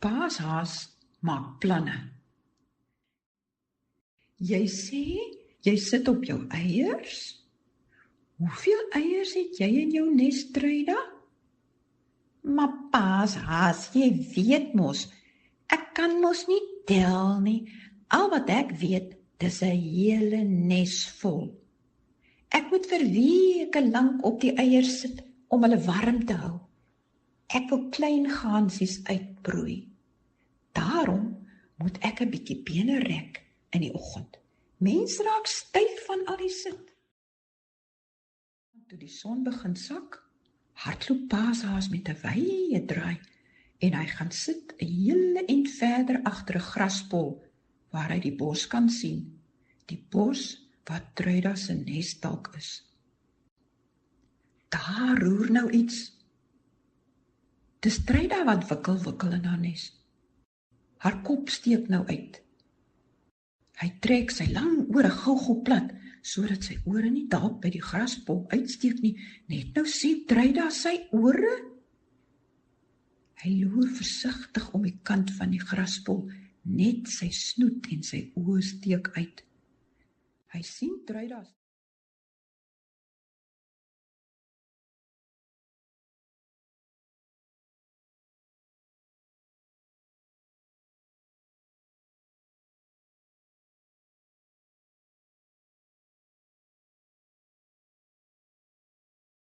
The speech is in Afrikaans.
Paashaas maak planne. Jy sê, jy sit op jou eiers? Hoeveel eiers het jy in jou nes, Truida? Maar Paashaas, jy weet mos, ek kan mos nie tel nie. Al wat ek weet, dis 'n hele nes vol. Ek moet vir weke lank op die eiers sit om hulle warm te hou. Ek wil klein gansies uitbroei. Daarom moet ek 'n bietjie bene rek in die oggend. Mens raak styf van al die sit. Toe die son begin sak, hardloop Paashaas met 'n wye draai en hy gaan sit 'n hele eind verder agter 'n graspol waar hy die bos kan sien. Die bos waar Truida se nes dalk is. Daar roer nou iets. Dis Truida wat wikkel in haar nes. Haar kop steek nou uit. Hy trek sy lang ore gou plat, sodat sy ore nie dalk by die graspol uitsteek nie. Net nou sien Truida sy ore. Hy loer versigtig om die kant van die graspol, net sy snoet en sy oë steek uit. Hy sien Truida